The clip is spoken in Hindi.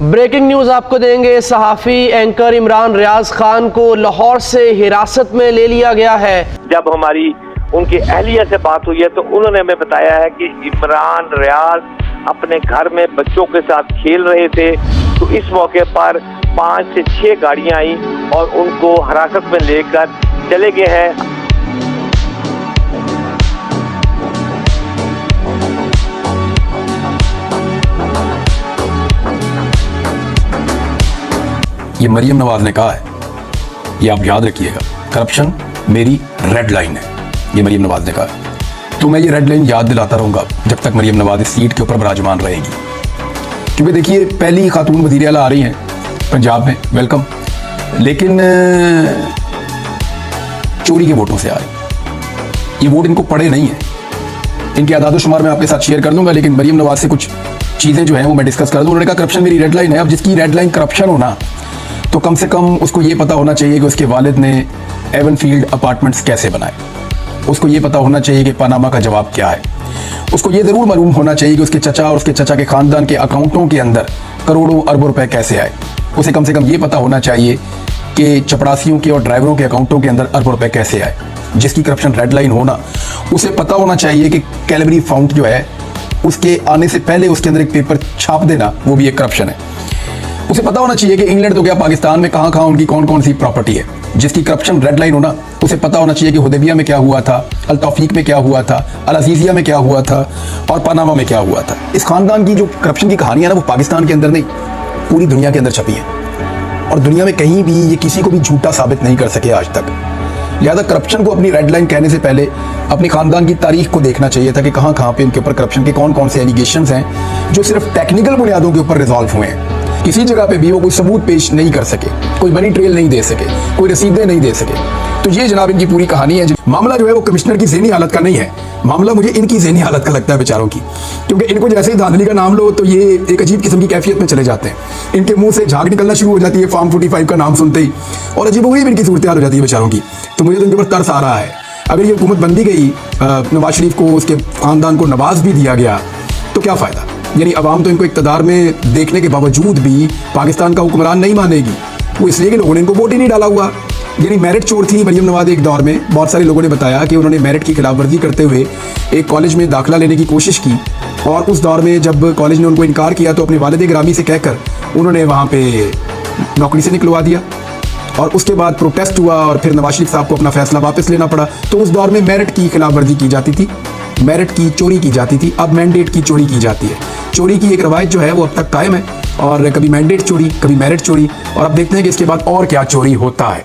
ब्रेकिंग न्यूज आपको देंगे। सहाफ़ी एंकर इमरान रियाज खान को लाहौर से हिरासत में ले लिया गया है। जब हमारी उनकी अहलिया से बात हुई है तो उन्होंने हमें बताया है कि इमरान रियाज अपने घर में बच्चों के साथ खेल रहे थे, तो इस मौके पर 5 से 6 गाड़ियां आई और उनको हिरासत में लेकर चले गए हैं। ये मरियम नवाज ने कहा है, ये आप याद रखिएगा, करप्शन मेरी रेड लाइन है, ये मरियम नवाज ने कहा है। तो मैं ये रेड लाइन याद दिलाता रहूंगा जब तक मरियम नवाज इस सीट के ऊपर विराजमान रहेगी। क्योंकि देखिए, पहली खातून वज़ीर आला आ रही हैं पंजाब में, वेलकम, लेकिन चोरी के वोटों से आ रही। ये वोट इनको पड़े नहीं है, इनके आदाद शुमार मैं आपके साथ शेयर कर दूंगा, लेकिन मरियम नवाज से कुछ चीज़ें जो हैं वो मैं डिस्कस कर दूँ। उन्होंने कहा करप्शन मेरी रेड लाइन है। अब जिसकी रेड लाइन करप्शन होना, तो कम से कम उसको ये पता होना चाहिए कि उसके वालिद ने एवनफील्ड अपार्टमेंट्स कैसे बनाए, उसको ये पता होना चाहिए कि पनामा का जवाब क्या है, उसको ये ज़रूर मालूम होना चाहिए कि उसके चचा और उसके चचा के ख़ानदान के अकाउंटों के अंदर करोड़ों अरबों रुपए कैसे आए। उसे कम से कम ये पता होना चाहिए कि चपरासियों के और ड्राइवरों के अकाउंटों के अंदर अरबों रुपए कैसे आए। जिसकी करप्शन रेड लाइन होना, उसे पता होना चाहिए कि कैलवरी फाउंट जो है उसके आने से पहले उसके अंदर एक पेपर छाप देना, वो भी एक करप्शन है। उसे पता होना चाहिए कि इंग्लैंड तो क्या पाकिस्तान में कहाँ कहाँ उनकी कौन कौन सी प्रॉपर्टी है। जिसकी करप्शन रेड लाइन होना, उसे पता होना चाहिए कि हुदैबिया में क्या हुआ था, अल तौफीक में क्या हुआ था, अल अजीजिया में क्या हुआ था और पनामा में क्या हुआ था। इस खानदान की जो करप्शन की कहानियां ना, वो पाकिस्तान के अंदर नहीं, पूरी दुनिया के अंदर छपी है और दुनिया में कहीं भी ये किसी को भी झूठा साबित नहीं कर सके आज तक। लिहाजा करप्शन को अपनी रेड लाइन कहने से पहले अपने खानदान की तारीख को देखना चाहिए था कि कहाँ कहाँ पे इनके ऊपर करप्शन के कौन कौन से एलिगेशंस हैं जो सिर्फ टेक्निकल बुनियादों के ऊपर रिजॉल्व हुए हैं। किसी जगह पे भी वो कोई सबूत पेश नहीं कर सके, कोई मनी ट्रेल नहीं दे सके, कोई रसीदें नहीं दे सके। तो ये जनाब इनकी पूरी कहानी है। मामला जो है वो कमिश्नर की ज़हनी हालत का नहीं है, मामला मुझे इनकी ज़हनी हालत का लगता है बेचारों की। क्योंकि इनको जैसे ही धांधली का नाम लो तो ये एक अजीब किस्म की कैफियत में चले जाते हैं। इनके मुंह से झाग निकलना शुरू हो जाती है फार्म 45 का नाम सुनते ही, और अजीब वही इनकी सूरत हाल हो जाती है बेचारों की। तो मुझे तो इनके ऊपर तरस आ रहा है। अगर ये हुकूमत बन भी गई, नवाज शरीफ को, उसके खानदान को नवाज भी दिया गया, तो क्या फ़ायदा। यानी अवाम तो इनको इक़्तिदार में देखने के बावजूद भी पाकिस्तान का हुक्मरान नहीं मानेगी। वो इसलिए कि लोगों ने इनको वोट ही नहीं डाला हुआ। यानी मेरिट चोर थी मरियम नवाज एक दौर में। बहुत सारे लोगों ने बताया कि उन्होंने मेरिट की खिलाफ वर्जी करते हुए एक कॉलेज में दाखिला लेने की कोशिश की, और उस दौर में जब कॉलेज ने उनको इनकार किया तो अपने वालिद गिरामी से कहकर उन्होंने वहाँ पे नौकरी से निकलवा दिया। और उसके बाद प्रोटेस्ट हुआ और फिर नवाज शरीफ साहब को अपना फैसला वापस लेना पड़ा। तो उस दौर में मेरिट की खिलाफ वर्जी की जाती थी, मेरिट की चोरी की जाती थी। अब मैंडेट की चोरी की जाती है। चोरी की एक रवायत जो है वो अब तक कायम है, और कभी मैंडेट चोरी, कभी मेरिट चोरी, और अब देखते हैं कि इसके बाद और क्या चोरी होता है।